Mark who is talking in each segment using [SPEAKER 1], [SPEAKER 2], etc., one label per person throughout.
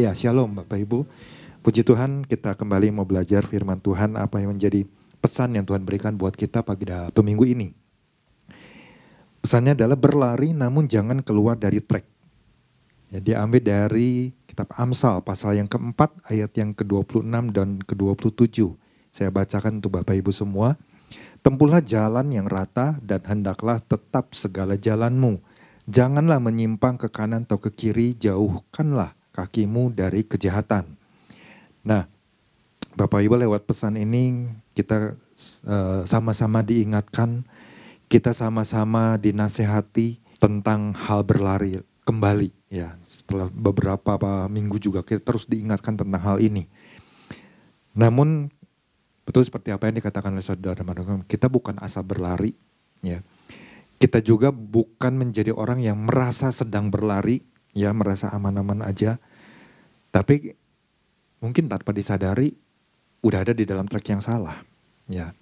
[SPEAKER 1] Ya, shalom Bapak Ibu. Puji Tuhan, kita kembali mau belajar firman Tuhan, apa yang menjadi pesan yang Tuhan berikan buat kita pada minggu ini. Pesannya adalah berlari namun jangan keluar dari track. Ya, diambil dari kitab Amsal pasal yang keempat ayat yang ke-26 dan ke-27. Saya bacakan untuk Bapak Ibu semua. Tempuhlah jalan yang rata dan hendaklah tetap segala jalanmu. Janganlah menyimpang ke kanan atau ke kiri, jauhkanlah kakimu dari kejahatan. Nah, Bapak Ibu lewat pesan ini kita sama-sama diingatkan, kita sama-sama dinasehati tentang hal berlari kembali. Ya, setelah beberapa minggu juga kita terus diingatkan tentang hal ini. Namun betul seperti apa yang dikatakan oleh saudara, kita bukan asal berlari. Ya, kita juga bukan menjadi orang yang merasa sedang berlari. Ya, merasa aman-aman aja. Tapi mungkin tanpa disadari udah ada di dalam track yang salah. Ya,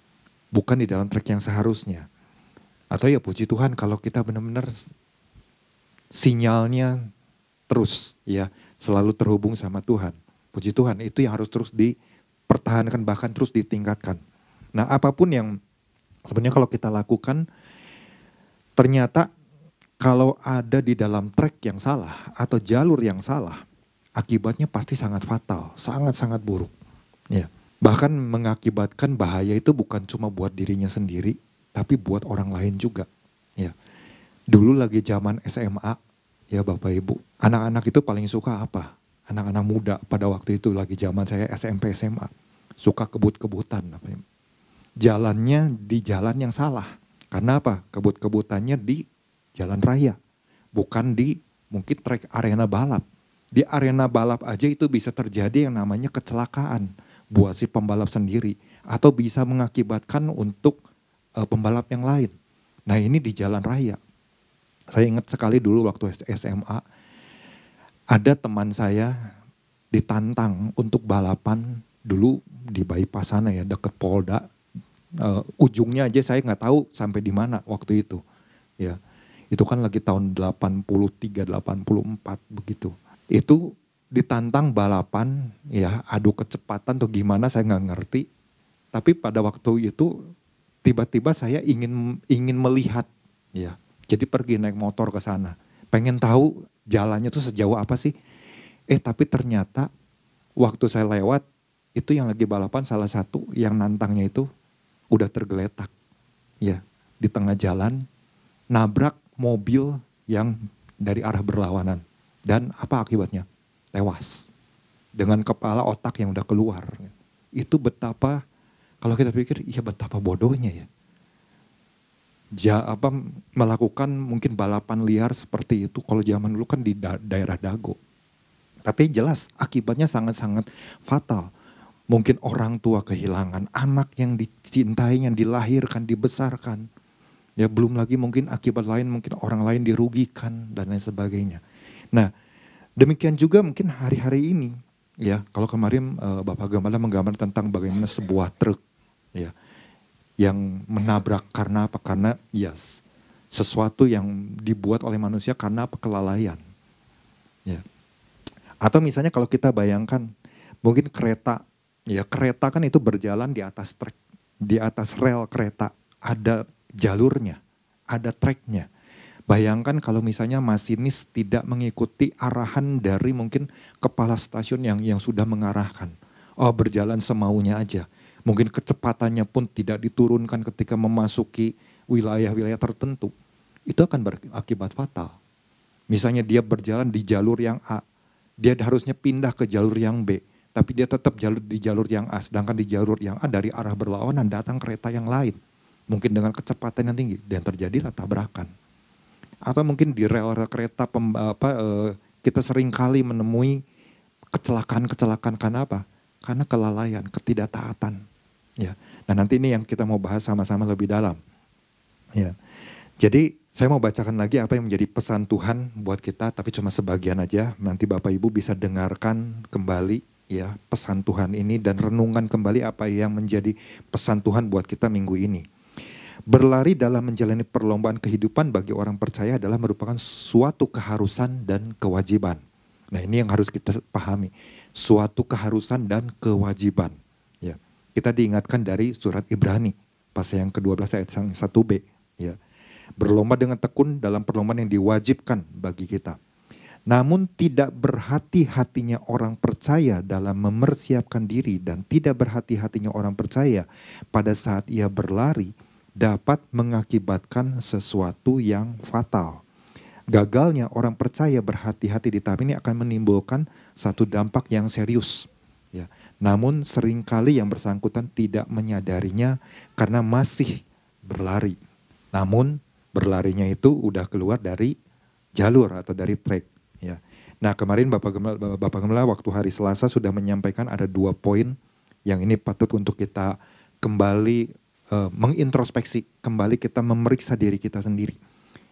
[SPEAKER 1] bukan di dalam track yang seharusnya. Atau ya puji Tuhan kalau kita benar-benar sinyalnya terus ya selalu terhubung sama Tuhan. Puji Tuhan, itu yang harus terus dipertahankan, bahkan terus ditingkatkan. Nah, apapun yang sebenarnya kalau kita lakukan, ternyata kalau ada di dalam track yang salah atau jalur yang salah, akibatnya pasti sangat fatal, sangat-sangat buruk. Ya. Bahkan mengakibatkan bahaya itu bukan cuma buat dirinya sendiri, tapi buat orang lain juga. Ya. Dulu lagi zaman SMA, ya Bapak Ibu, anak-anak itu paling suka apa? Anak-anak muda pada waktu itu lagi zaman saya SMP SMA, suka kebut-kebutan. Jalannya di jalan yang salah. Karena apa? Kebut-kebutannya di jalan raya, bukan di mungkin trek arena balap. Di arena balap aja itu bisa terjadi yang namanya kecelakaan buat si pembalap sendiri, atau bisa mengakibatkan untuk pembalap yang lain. Nah, ini di jalan raya. Saya ingat sekali dulu waktu SMA, ada teman saya ditantang untuk balapan dulu di bypass sana ya, dekat Polda. Ujungnya aja saya nggak tahu sampai di mana waktu itu. Ya, itu kan lagi tahun 83, 84 begitu. Itu ditantang balapan, ya adu kecepatan atau gimana saya nggak ngerti. Tapi pada waktu itu tiba-tiba saya ingin melihat, ya. Jadi pergi naik motor ke sana, pengen tahu jalannya tuh sejauh apa sih. Tapi ternyata waktu saya lewat itu yang lagi balapan salah satu yang nantangnya itu udah tergeletak, ya di tengah jalan, nabrak mobil yang dari arah berlawanan. Dan apa akibatnya? Tewas. Dengan kepala otak yang udah keluar. Itu betapa, kalau kita pikir, ya betapa bodohnya ya. Melakukan mungkin balapan liar seperti itu, kalau zaman dulu kan di daerah Dago. Tapi jelas akibatnya sangat-sangat fatal. Mungkin orang tua kehilangan, anak yang dicintai, yang dilahirkan, dibesarkan. Ya belum lagi mungkin akibat lain, mungkin orang lain dirugikan dan lain sebagainya. Nah, demikian juga mungkin hari-hari ini, ya kalau kemarin Bapak Gembala menggambar tentang bagaimana sebuah truk, ya, yang menabrak karena apa? Karena sesuatu yang dibuat oleh manusia karena apa? Kelalaian. Ya. Atau misalnya kalau kita bayangkan, mungkin kereta, ya kereta kan itu berjalan di atas trek, di atas rel kereta, ada jalurnya, ada treknya. Bayangkan kalau misalnya masinis tidak mengikuti arahan dari mungkin kepala stasiun yang sudah mengarahkan. Berjalan semaunya aja. Mungkin kecepatannya pun tidak diturunkan ketika memasuki wilayah-wilayah tertentu. Itu akan berakibat fatal. Misalnya dia berjalan di jalur yang A, dia harusnya pindah ke jalur yang B. Tapi dia tetap di jalur yang A, sedangkan di jalur yang A dari arah berlawanan datang kereta yang lain. Mungkin dengan kecepatan yang tinggi dan terjadilah tabrakan. Atau mungkin di rel kereta kita sering kali menemui kecelakaan karena apa? Karena kelalaian, ketidaktaatan. Ya. Nah nanti ini yang kita mau bahas sama-sama lebih dalam. Ya. Jadi saya mau bacakan lagi apa yang menjadi pesan Tuhan buat kita, tapi cuma sebagian aja. Nanti Bapak Ibu bisa dengarkan kembali ya pesan Tuhan ini dan renungan kembali apa yang menjadi pesan Tuhan buat kita minggu ini. Berlari dalam menjalani perlombaan kehidupan bagi orang percaya adalah merupakan suatu keharusan dan kewajiban. Nah ini yang harus kita pahami. Suatu keharusan dan kewajiban. Ya. Kita diingatkan dari surat Ibrani. Pasal yang ke-12 ayat 1b. Ya. Berlomba dengan tekun dalam perlombaan yang diwajibkan bagi kita. Namun tidak berhati-hatinya orang percaya dalam mempersiapkan diri dan tidak berhati-hatinya orang percaya pada saat ia berlari dapat mengakibatkan sesuatu yang fatal. Gagalnya orang percaya berhati-hati di tahap ini akan menimbulkan satu dampak yang serius. Ya. Namun seringkali yang bersangkutan tidak menyadarinya karena masih berlari. Namun berlarinya itu udah keluar dari jalur atau dari track. Ya. Nah kemarin Bapak Gembala waktu hari Selasa sudah menyampaikan ada 2 poin yang ini patut untuk kita kembali mengintrospeksi, kembali kita memeriksa diri kita sendiri.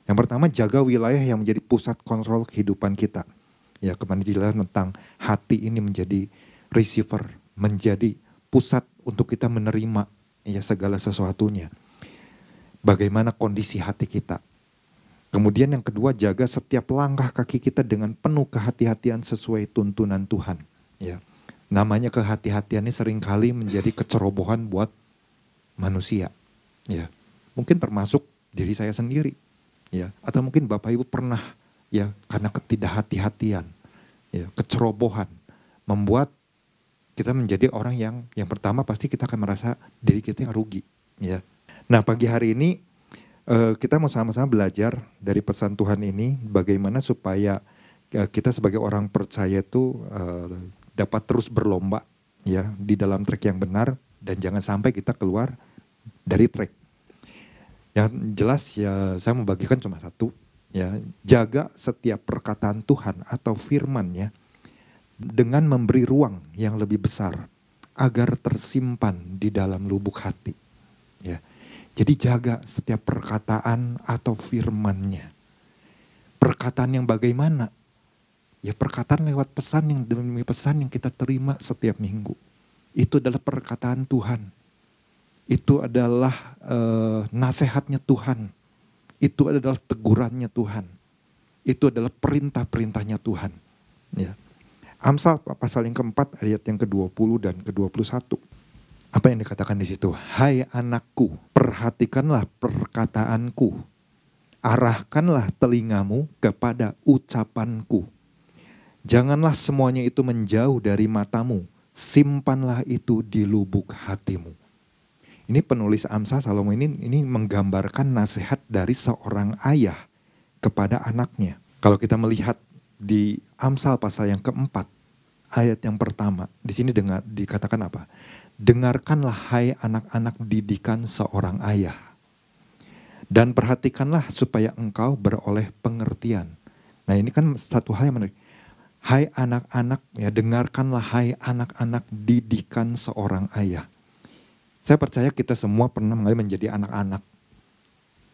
[SPEAKER 1] Yang pertama, jaga wilayah yang menjadi pusat kontrol kehidupan kita. Ya, kemarin jelas tentang hati ini menjadi receiver, menjadi pusat untuk kita menerima ya segala sesuatunya. Bagaimana kondisi hati kita. Kemudian yang kedua, jaga setiap langkah kaki kita dengan penuh kehati-hatian sesuai tuntunan Tuhan. Ya. Namanya kehati-hatian ini seringkali menjadi kecerobohan buat manusia. Ya. Mungkin termasuk diri saya sendiri. Ya, atau mungkin Bapak Ibu pernah ya karena ketidakhati-hatian, ya, kecerobohan membuat kita menjadi orang yang pertama pasti kita akan merasa diri kita yang rugi, ya. Nah, pagi hari ini kita mau sama-sama belajar dari pesan Tuhan ini bagaimana supaya kita sebagai orang percaya itu dapat terus berlomba ya di dalam track yang benar dan jangan sampai kita keluar dari track. Yang jelas ya saya membagikan cuma satu, ya jaga setiap perkataan Tuhan atau firman-Nya dengan memberi ruang yang lebih besar agar tersimpan di dalam lubuk hati. Ya, jadi jaga setiap perkataan atau firman-Nya. Perkataan yang bagaimana? Ya perkataan lewat pesan yang demi pesan yang kita terima setiap minggu. Itu adalah perkataan Tuhan. Itu adalah nasihatnya Tuhan. Itu adalah tegurannya Tuhan. Itu adalah perintah-perintahnya Tuhan. Ya. Amsal pasal yang keempat ayat yang ke-20 dan ke-21. Apa yang dikatakan di situ? Hai anakku, perhatikanlah perkataanku. Arahkanlah telingamu kepada ucapanku. Janganlah semuanya itu menjauh dari matamu. Simpanlah itu di lubuk hatimu. Ini penulis Amsal Salomo ini menggambarkan nasihat dari seorang ayah kepada anaknya. Kalau kita melihat di Amsal pasal yang keempat, ayat yang pertama, di sini dikatakan apa? Dengarkanlah hai anak-anak didikan seorang ayah. Dan perhatikanlah supaya engkau beroleh pengertian. Nah ini kan satu hal yang menarik. Hai anak-anak, ya dengarkanlah hai anak-anak didikan seorang ayah. Saya percaya kita semua pernah menjadi anak-anak.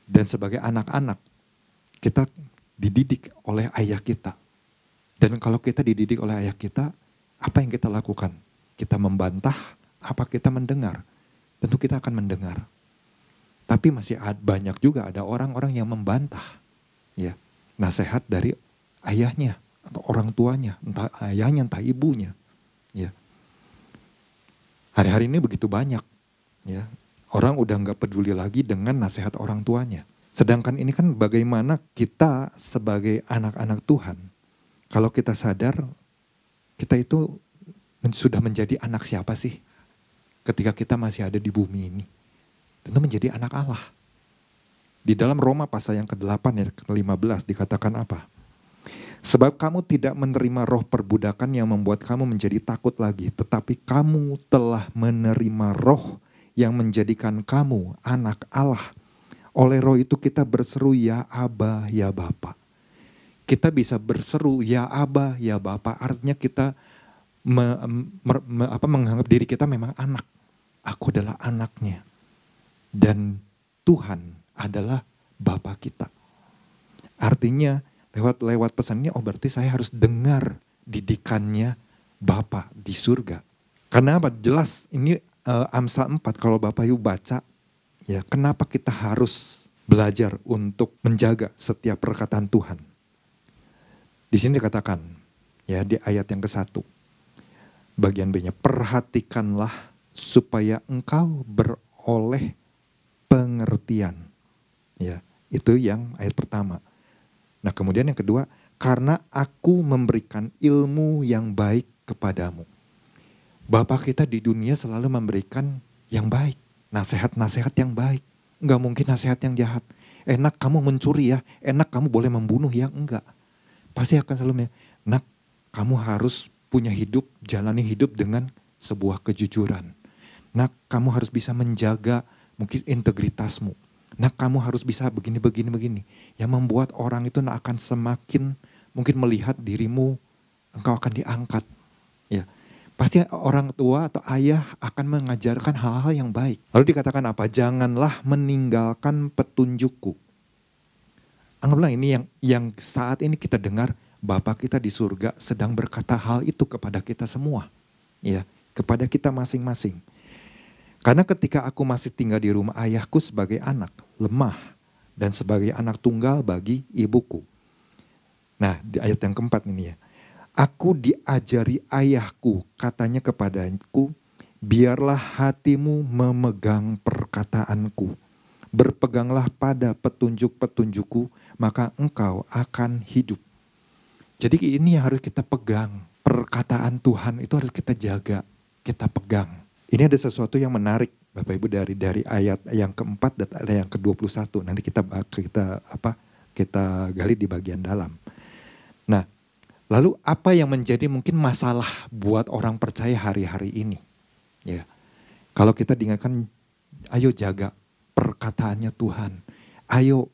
[SPEAKER 1] Dan sebagai anak-anak, kita dididik oleh ayah kita. Dan kalau kita dididik oleh ayah kita, apa yang kita lakukan? Kita membantah, apa kita mendengar? Tentu kita akan mendengar. Tapi masih banyak juga ada orang-orang yang membantah. Ya, nasihat dari ayahnya atau orang tuanya, entah ayahnya, entah ibunya. Ya. Hari-hari ini begitu banyak. Ya, orang udah nggak peduli lagi dengan nasihat orang tuanya. Sedangkan ini kan bagaimana kita sebagai anak-anak Tuhan, kalau kita sadar kita itu sudah menjadi anak siapa sih? Ketika kita masih ada di bumi ini, tentu menjadi anak Allah. Di dalam Roma pasal yang ke-8 ayat ke-15 dikatakan apa? Sebab kamu tidak menerima roh perbudakan yang membuat kamu menjadi takut lagi, tetapi kamu telah menerima roh yang menjadikan kamu anak Allah. Oleh roh itu kita berseru ya Aba, ya Bapa. Kita bisa berseru ya Aba, ya Bapa. Artinya kita menganggap diri kita memang anak. Aku adalah anaknya. Dan Tuhan adalah Bapa kita. Artinya lewat pesannya, oh berarti saya harus dengar didikannya Bapa di surga. Karena apa? Jelas ini Amsal 4 kalau Bapak Ibu baca, ya kenapa kita harus belajar untuk menjaga setiap perkataan Tuhan. Di sini dikatakan, Ya, di ayat yang ke-1. Bagian B-nya, perhatikanlah supaya engkau beroleh pengertian. Ya, itu yang ayat pertama. Nah, kemudian yang kedua, karena aku memberikan ilmu yang baik kepadamu. Bapa kita di dunia selalu memberikan yang baik, nasihat-nasihat yang baik. Enggak mungkin nasihat yang jahat. Enak kamu mencuri ya, enak kamu boleh membunuh ya, enggak. Pasti akan selalu, nak kamu harus punya hidup, jalani hidup dengan sebuah kejujuran. Nak kamu harus bisa menjaga mungkin integritasmu. Nak kamu harus bisa begini. Yang membuat orang itu akan semakin mungkin melihat dirimu, engkau akan diangkat. Ya. Pasti orang tua atau ayah akan mengajarkan hal-hal yang baik. Lalu dikatakan apa? Janganlah meninggalkan petunjukku. Anggaplah ini yang saat ini kita dengar, Bapa kita di surga sedang berkata hal itu kepada kita semua. Ya, kepada kita masing-masing. Karena ketika aku masih tinggal di rumah ayahku sebagai anak, lemah, dan sebagai anak tunggal bagi ibuku. Nah, di ayat yang keempat ini ya. Aku diajari ayahku, katanya kepadaku, biarlah hatimu memegang perkataanku. Berpeganglah pada petunjuk-petunjukku, maka engkau akan hidup. Jadi ini yang harus kita pegang. Perkataan Tuhan itu harus kita jaga, kita pegang. Ini ada sesuatu yang menarik Bapak Ibu dari ayat yang keempat dan ayat yang ke-21. Nanti kita gali di bagian dalam. Nah, lalu apa yang menjadi mungkin masalah buat orang percaya hari-hari ini? Ya, kalau kita diingatkan, ayo jaga perkataannya Tuhan. Ayo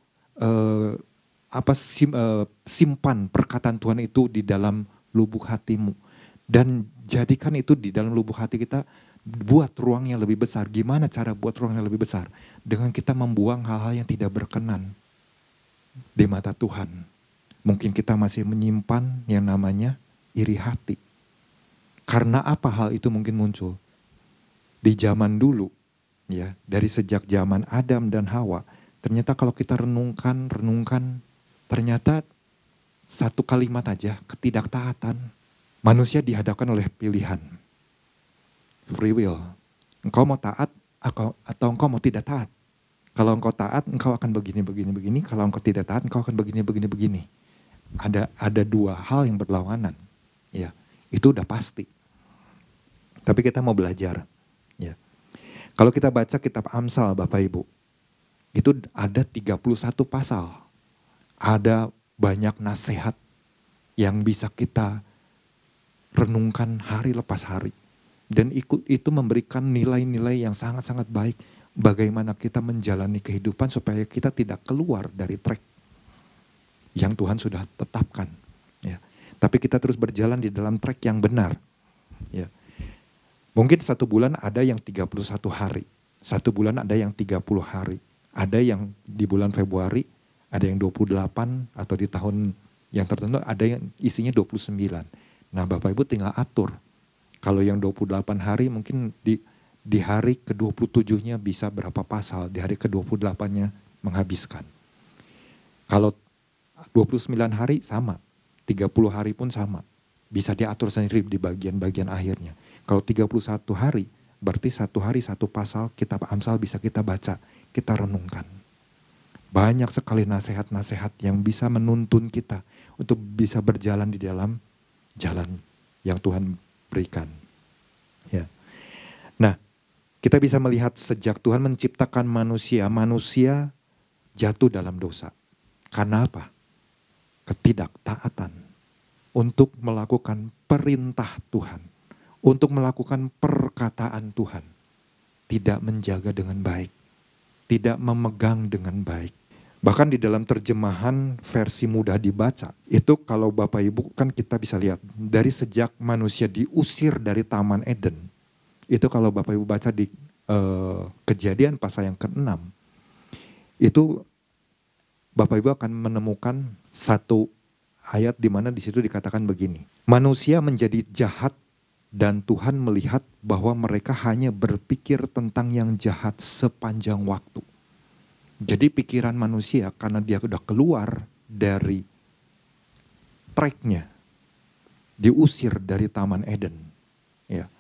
[SPEAKER 1] simpan perkataan Tuhan itu di dalam lubuk hatimu. Dan jadikan itu di dalam lubuk hati kita, buat ruang yang lebih besar. Gimana cara buat ruang yang lebih besar? Dengan kita membuang hal-hal yang tidak berkenan di mata Tuhan. Mungkin kita masih menyimpan yang namanya iri hati. Karena apa hal itu mungkin muncul? Di zaman dulu, ya, dari sejak zaman Adam dan Hawa, ternyata kalau kita renungkan, ternyata satu kalimat aja, ketidaktaatan. Manusia dihadapkan oleh pilihan. Free will. Engkau mau taat atau engkau mau tidak taat. Kalau engkau taat, engkau akan begini. Kalau engkau tidak taat, engkau akan begini. Ada dua hal yang berlawanan. Ya, itu udah pasti. Tapi kita mau belajar. Ya. Kalau kita baca kitab Amsal Bapak Ibu, itu ada 31 pasal. Ada banyak nasihat yang bisa kita renungkan hari lepas hari. Dan itu memberikan nilai-nilai yang sangat-sangat baik. Bagaimana kita menjalani kehidupan supaya kita tidak keluar dari track yang Tuhan sudah tetapkan. Ya. Tapi kita terus berjalan di dalam track yang benar. Ya. Mungkin 1 bulan ada yang 31 hari. 1 bulan ada yang 30 hari. Ada yang di bulan Februari, ada yang 28 atau di tahun yang tertentu ada yang isinya 29. Nah Bapak Ibu tinggal atur. Kalau yang 28 hari mungkin di hari ke-27-nya bisa berapa pasal, di hari ke-28-nya menghabiskan. Kalau 29 hari sama, 30 hari pun sama. Bisa diatur sendiri di bagian-bagian akhirnya. Kalau 31 hari, berarti 1 hari 1 pasal kitab Amsal bisa kita baca, kita renungkan. Banyak sekali nasihat-nasihat yang bisa menuntun kita untuk bisa berjalan di dalam jalan yang Tuhan berikan. Ya. Nah, kita bisa melihat sejak Tuhan menciptakan manusia jatuh dalam dosa. Karena apa? Ketidaktaatan untuk melakukan perintah Tuhan, untuk melakukan perkataan Tuhan, tidak menjaga dengan baik, tidak memegang dengan baik. Bahkan di dalam terjemahan versi mudah dibaca, itu kalau Bapak Ibu kan kita bisa lihat, dari sejak manusia diusir dari Taman Eden, itu kalau Bapak Ibu baca di Kejadian pasal yang ke-6, itu Bapak Ibu akan menemukan satu ayat di mana di situ dikatakan begini, manusia menjadi jahat dan Tuhan melihat bahwa mereka hanya berpikir tentang yang jahat sepanjang waktu. Jadi pikiran manusia karena dia sudah keluar dari tracknya, diusir dari Taman Eden. Ya.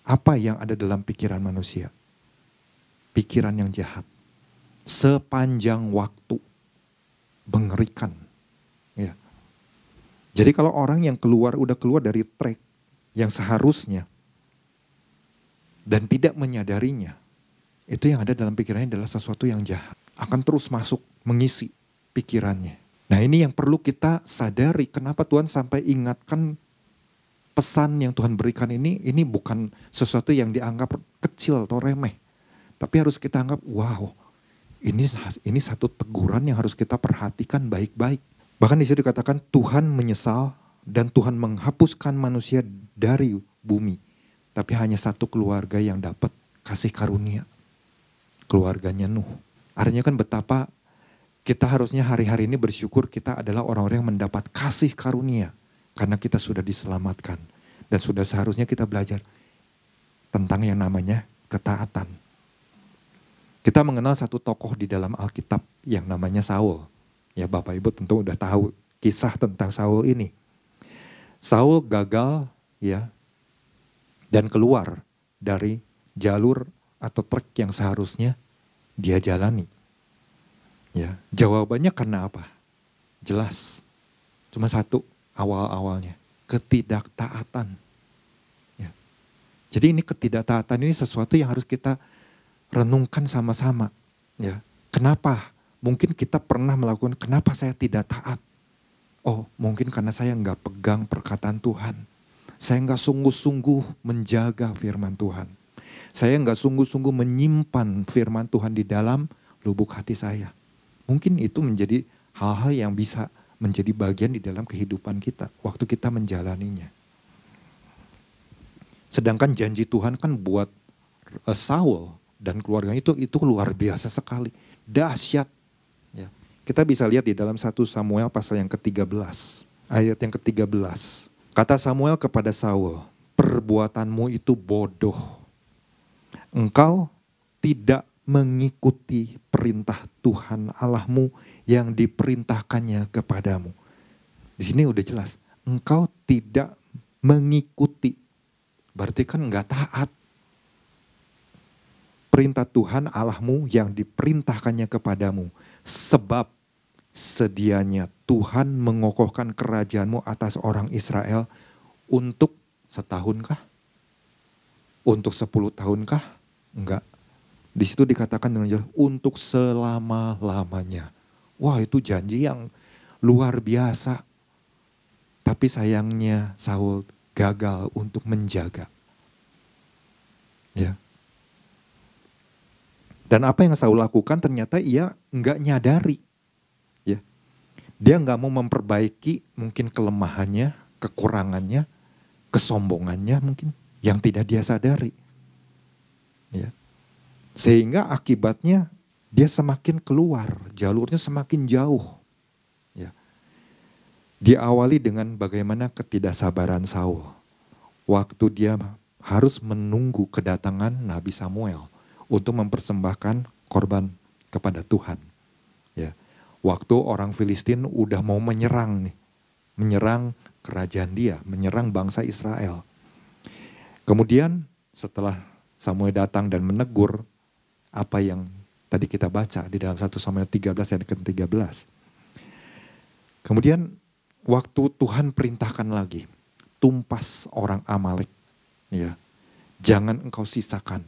[SPEAKER 1] Apa yang ada dalam pikiran manusia? Pikiran yang jahat. Sepanjang waktu. Mengerikan. Ya. Jadi kalau orang yang udah keluar dari track yang seharusnya dan tidak menyadarinya, itu yang ada dalam pikirannya adalah sesuatu yang jahat. Akan terus masuk, mengisi pikirannya. Nah ini yang perlu kita sadari, kenapa Tuhan sampai ingatkan pesan yang Tuhan berikan ini bukan sesuatu yang dianggap kecil atau remeh. Tapi harus kita anggap, wow, ini satu teguran yang harus kita perhatikan baik-baik. Bahkan di situ dikatakan Tuhan menyesal dan Tuhan menghapuskan manusia dari bumi. Tapi hanya satu keluarga yang dapat kasih karunia. Keluarganya Nuh. Artinya kan betapa kita harusnya hari-hari ini bersyukur kita adalah orang-orang yang mendapat kasih karunia. Karena kita sudah diselamatkan. Dan sudah seharusnya kita belajar tentang yang namanya ketaatan. Kita mengenal satu tokoh di dalam Alkitab yang namanya Saul. Ya Bapak Ibu tentu udah tahu kisah tentang Saul ini. Saul gagal ya dan keluar dari jalur atau trek yang seharusnya dia jalani. Ya, jawabannya karena apa? Jelas. Cuma satu awal-awalnya, ketidaktaatan. Ya. Jadi ini ketidaktaatan ini sesuatu yang harus kita renungkan sama-sama. Ya. Kenapa? Mungkin kita pernah melakukan, kenapa saya tidak taat? Oh, mungkin karena saya nggak pegang perkataan Tuhan. Saya nggak sungguh-sungguh menjaga firman Tuhan. Saya nggak sungguh-sungguh menyimpan firman Tuhan di dalam lubuk hati saya. Mungkin itu menjadi hal-hal yang bisa menjadi bagian di dalam kehidupan kita. Waktu kita menjalaninya. Sedangkan janji Tuhan kan buat Saul dan keluarganya itu luar biasa sekali. Dahsyat. Ya. Kita bisa lihat di dalam 1 Samuel pasal yang ke-13. Ayat yang ke-13. Kata Samuel kepada Saul, perbuatanmu itu bodoh. Engkau tidak mengikuti perintah Tuhan Allahmu yang diperintahkannya kepadamu. Di sini udah jelas, engkau tidak mengikuti. Berarti kan enggak taat. Perintah Tuhan Allahmu yang diperintahkannya kepadamu. Sebab sedianya Tuhan mengokohkan kerajaanmu atas orang Israel untuk setahunkah? Untuk 10 tahunkah? Enggak. Di situ dikatakan dengan jelas untuk selama-lamanya. Wah, itu janji yang luar biasa. Tapi sayangnya Saul gagal untuk menjaga. Ya. Dan apa yang Saul lakukan ternyata ia enggak nyadari. Ya. Dia enggak mau memperbaiki mungkin kelemahannya, kekurangannya, kesombongannya mungkin yang tidak dia sadari. Ya. Sehingga akibatnya dia semakin keluar, jalurnya semakin jauh. Ya. Diawali dengan bagaimana ketidaksabaran Saul. Waktu dia harus menunggu kedatangan Nabi Samuel untuk mempersembahkan korban kepada Tuhan. Ya. Waktu orang Filistin udah mau menyerang nih, menyerang kerajaan dia, menyerang bangsa Israel. Kemudian setelah Samuel datang dan menegur apa yang tadi kita baca di dalam 1 Samuel 13 ayat ke-13. Kemudian waktu Tuhan perintahkan lagi, tumpas orang Amalek. Ya, jangan engkau sisakan.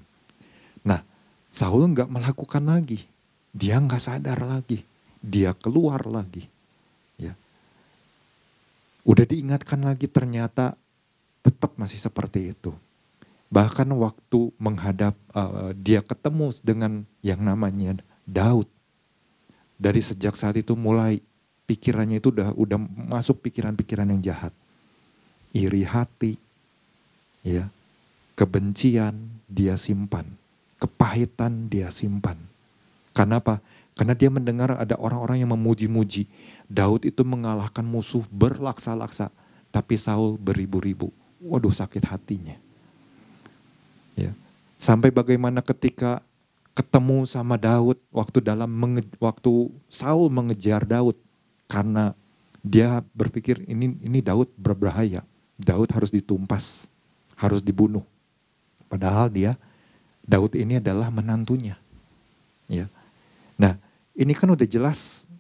[SPEAKER 1] Nah, Saul enggak melakukan lagi. Dia enggak sadar lagi. Dia keluar lagi. Ya. Udah diingatkan lagi ternyata tetap masih seperti itu. Bahkan waktu menghadap, dia ketemu dengan yang namanya Daud. Dari sejak saat itu mulai pikirannya itu udah masuk pikiran-pikiran yang jahat. Iri hati, ya, kebencian dia simpan, kepahitan dia simpan. Karena apa? Karena dia mendengar ada orang-orang yang memuji-muji. Daud itu mengalahkan musuh berlaksa-laksa, tapi Saul beribu-ribu. Waduh, sakit hatinya. Ya. Sampai bagaimana ketika ketemu sama Daud waktu Saul mengejar Daud karena dia berpikir ini Daud berbahaya. Daud harus ditumpas, harus dibunuh. Padahal Daud ini adalah menantunya. Ya. Nah, ini kan udah jelas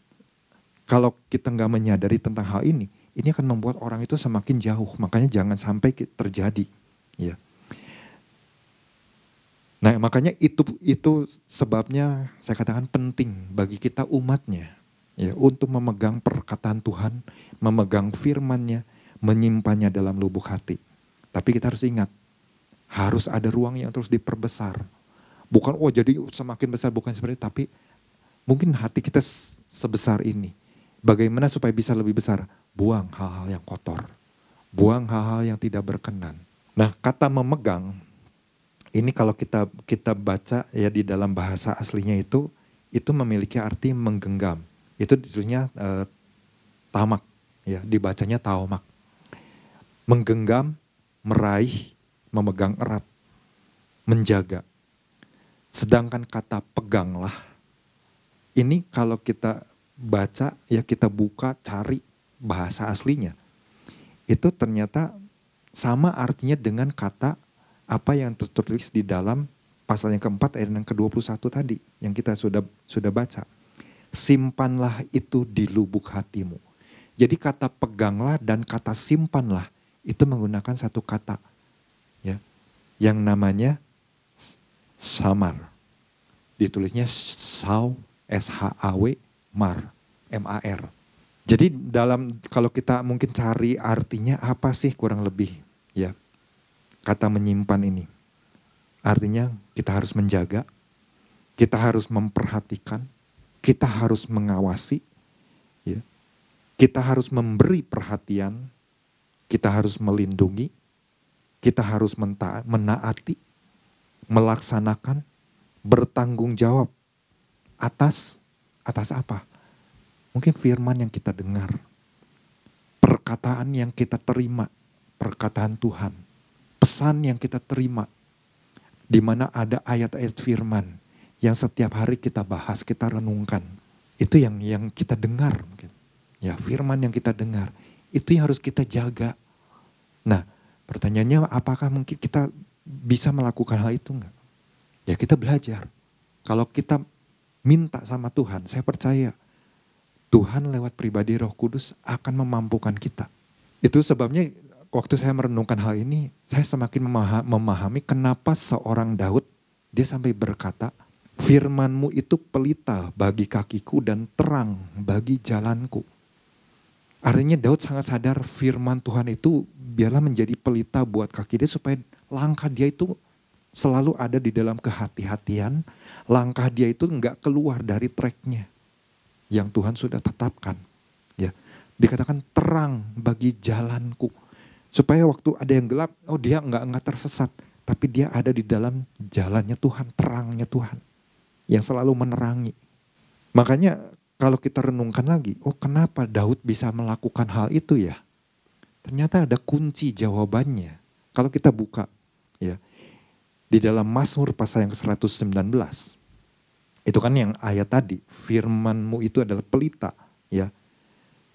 [SPEAKER 1] kalau kita nggak menyadari tentang hal ini akan membuat orang itu semakin jauh. Makanya jangan sampai terjadi. Ya. Nah, makanya itu sebabnya saya katakan penting bagi kita umatnya, ya, untuk memegang perkataan Tuhan, memegang firman-Nya, menyimpannya dalam lubuk hati. Tapi kita harus ingat, harus ada ruang yang terus diperbesar. Bukan jadi semakin besar, bukan seperti itu, tapi mungkin hati kita sebesar ini. Bagaimana supaya bisa lebih besar? Buang hal-hal yang kotor, buang hal-hal yang tidak berkenan. Nah, kata memegang ini kalau kita baca ya di dalam bahasa aslinya itu memiliki arti menggenggam. Itu ditulisnya tamak, ya, dibacanya taomak. Menggenggam, meraih, memegang erat, menjaga. Sedangkan kata peganglah, ini kalau kita baca, ya kita buka cari bahasa aslinya, itu ternyata sama artinya dengan kata apa yang tertulis di dalam pasal yang keempat ayat yang ke-21 tadi, yang kita sudah baca. Simpanlah itu di lubuk hatimu. Jadi kata peganglah dan kata simpanlah itu menggunakan satu kata, ya, yang namanya samar. Ditulisnya saw, S-H-A-W, mar, M-A-R. Jadi kalau kita mungkin cari artinya apa sih kurang lebih, ya, kata menyimpan ini. Artinya kita harus menjaga, kita harus memperhatikan, kita harus mengawasi, ya, kita harus memberi perhatian, kita harus melindungi, kita harus menaati, melaksanakan, bertanggung jawab atas apa? Mungkin firman yang kita dengar, perkataan yang kita terima, perkataan Tuhan, pesan yang kita terima, di mana ada ayat-ayat firman yang setiap hari kita bahas, kita renungkan. Itu yang kita dengar, mungkin. Ya, firman yang kita dengar, itu yang harus kita jaga. Nah, pertanyaannya apakah mungkin kita bisa melakukan hal itu enggak? Ya, kita belajar. Kalau kita minta sama Tuhan, saya percaya Tuhan lewat pribadi Roh Kudus akan memampukan kita. Itu sebabnya waktu saya merenungkan hal ini, saya semakin memahami kenapa seorang Daud, dia sampai berkata, firman-Mu itu pelita bagi kakiku dan terang bagi jalanku. Artinya Daud sangat sadar firman Tuhan itu biarlah menjadi pelita buat kaki dia supaya langkah dia itu selalu ada di dalam kehati-hatian, langkah dia itu enggak keluar dari tracknya yang Tuhan sudah tetapkan. Ya, dikatakan terang bagi jalanku. Supaya waktu ada yang gelap, dia enggak tersesat. Tapi dia ada di dalam jalannya Tuhan, terangnya Tuhan. Yang selalu menerangi. Makanya kalau kita renungkan lagi, kenapa Daud bisa melakukan hal itu ya? Ternyata ada kunci jawabannya. Kalau kita buka, ya, di dalam Mazmur pasal yang ke-119. Itu kan yang ayat tadi, firman-Mu itu adalah pelita, ya.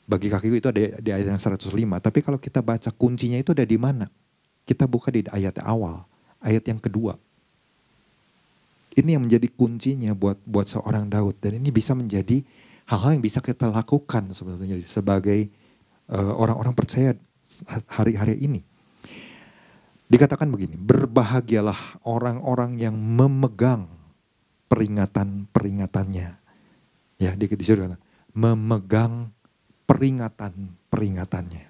[SPEAKER 1] Bagi kakiku itu ada di ayat yang 105. Tapi kalau kita baca kuncinya itu ada di mana? Kita buka di ayat awal, ayat yang kedua. Ini yang menjadi kuncinya buat seorang Daud. Dan ini bisa menjadi hal-hal yang bisa kita lakukan sebetulnya sebagai orang-orang percaya hari-hari ini. Dikatakan begini, berbahagialah orang-orang yang memegang peringatan-peringatannya. Ya, disitu memegang peringatan-peringatannya.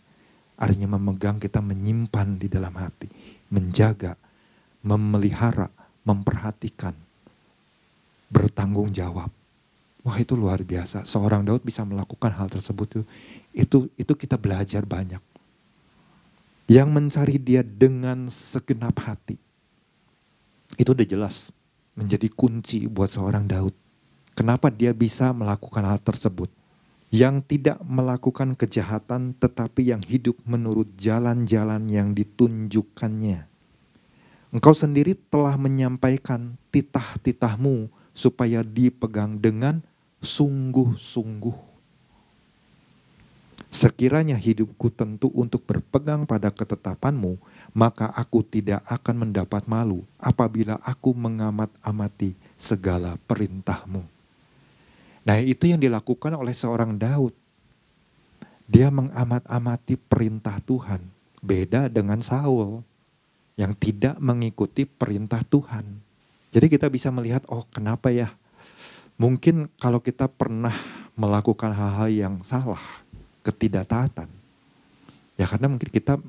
[SPEAKER 1] Artinya memegang, kita menyimpan di dalam hati, menjaga, memelihara, memperhatikan, bertanggung jawab. Wah, itu luar biasa. Seorang Daud bisa melakukan hal tersebut itu kita belajar banyak. Yang mencari dia dengan segenap hati. Itu udah jelas menjadi kunci buat seorang Daud. Kenapa dia bisa melakukan hal tersebut? Yang tidak melakukan kejahatan tetapi yang hidup menurut jalan-jalan yang ditunjukkannya. Engkau sendiri telah menyampaikan titah-titahmu supaya dipegang dengan sungguh-sungguh. Sekiranya hidupku tentu untuk berpegang pada ketetapan-Mu, maka aku tidak akan mendapat malu apabila aku mengamat-amati segala perintah-Mu. Nah, itu yang dilakukan oleh seorang Daud. Dia mengamat-amati perintah Tuhan. Beda dengan Saul yang tidak mengikuti perintah Tuhan. Jadi kita bisa melihat, oh kenapa ya? Mungkin kalau kita pernah melakukan hal-hal yang salah, ketidaktaatan. Ya karena mungkin kita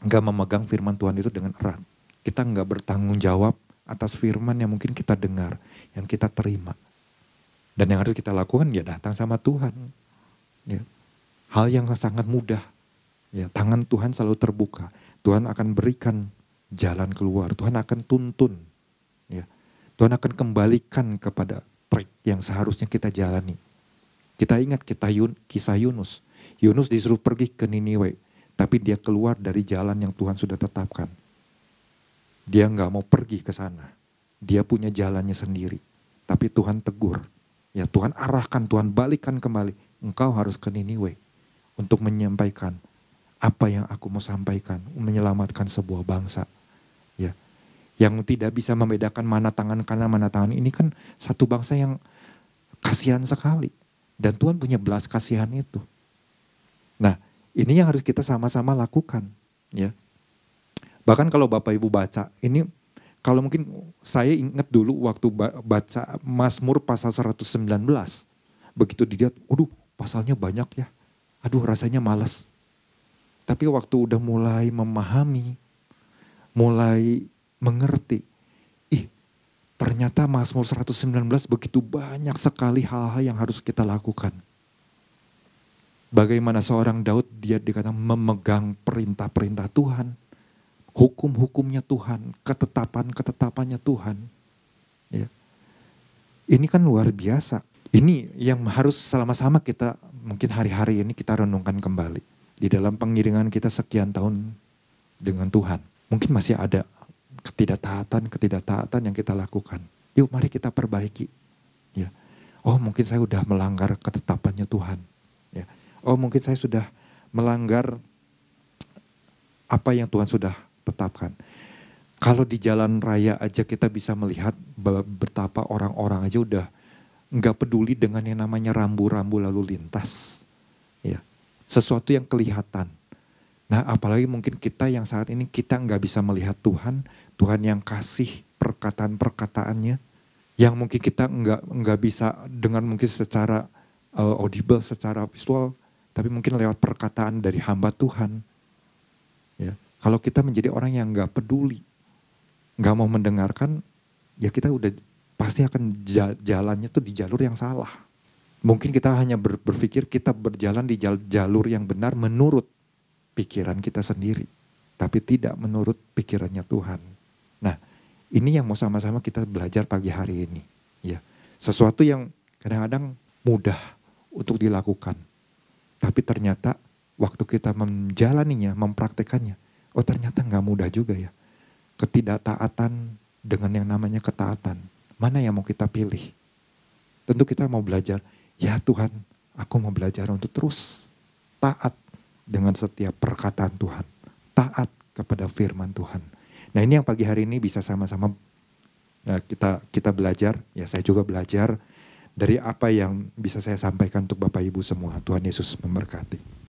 [SPEAKER 1] nggak memegang firman Tuhan itu dengan erat. Kita nggak bertanggung jawab atas firman yang mungkin kita dengar, yang kita terima. Dan yang harus kita lakukan ya datang sama Tuhan. Ya. Hal yang sangat mudah. Ya, tangan Tuhan selalu terbuka. Tuhan akan berikan jalan keluar. Tuhan akan tuntun. Ya. Tuhan akan kembalikan kepada track yang seharusnya kita jalani. Kita ingat kisah Yunus. Yunus disuruh pergi ke Niniwe. Tapi dia keluar dari jalan yang Tuhan sudah tetapkan. Dia nggak mau pergi ke sana. Dia punya jalannya sendiri. Tapi Tuhan tegur. Ya Tuhan arahkan, Tuhan balikan kembali. Engkau harus ke Niniwe. Untuk menyampaikan apa yang aku mau sampaikan. Menyelamatkan sebuah bangsa. Ya, yang tidak bisa membedakan mana tangan kanan, mana tangan ini kan satu bangsa yang kasihan sekali. Dan Tuhan punya belas kasihan itu. Nah, ini yang harus kita sama-sama lakukan. Ya. Bahkan kalau Bapak Ibu baca, ini kalau mungkin saya ingat dulu waktu baca Mazmur pasal 119. Begitu dilihat, aduh pasalnya banyak ya. Aduh rasanya malas. Tapi waktu udah mulai memahami, mulai mengerti, ternyata Mazmur 119 begitu banyak sekali hal-hal yang harus kita lakukan. Bagaimana seorang Daud dia dikatakan memegang perintah-perintah Tuhan, hukum-hukumnya Tuhan, ketetapan-ketetapannya Tuhan. Ya. Ini kan luar biasa. Ini yang harus sama-sama kita mungkin hari-hari ini kita renungkan kembali. Di dalam pengiringan kita sekian tahun dengan Tuhan. Mungkin masih ada ketidaktaatan yang kita lakukan. Yuk mari kita perbaiki. Ya. Oh mungkin saya sudah melanggar ketetapannya Tuhan. Ya. Oh mungkin saya sudah melanggar apa yang Tuhan sudah tetapkan. Kalau di jalan raya aja kita bisa melihat betapa orang-orang aja udah nggak peduli dengan yang namanya rambu-rambu lalu lintas. Ya. Sesuatu yang kelihatan. Nah apalagi mungkin kita yang saat ini kita nggak bisa melihat Tuhan. Tuhan yang kasih perkataan-perkataannya. Yang mungkin kita nggak bisa dengar mungkin secara audible, secara visual. Tapi mungkin lewat perkataan dari hamba Tuhan. Ya. Kalau kita menjadi orang yang nggak peduli. Nggak mau mendengarkan. Ya kita udah pasti akan jalannya tuh di jalur yang salah. Mungkin kita hanya berpikir kita berjalan di jalur yang benar menurut pikiran kita sendiri. Tapi tidak menurut pikirannya Tuhan. Nah ini yang mau sama-sama kita belajar pagi hari ini. Ya, sesuatu yang kadang-kadang mudah untuk dilakukan. Tapi ternyata waktu kita menjalaninya, mempraktekannya. Oh ternyata gak mudah juga ya. Ketidaktaatan dengan yang namanya ketaatan. Mana yang mau kita pilih? Tentu kita mau belajar. Ya Tuhan, aku mau belajar untuk terus taat dengan setiap perkataan Tuhan. Taat kepada firman Tuhan. Nah ini yang pagi hari ini bisa sama-sama kita belajar. Ya saya juga belajar dari apa yang bisa saya sampaikan untuk Bapak Ibu semua. Tuhan Yesus memberkati.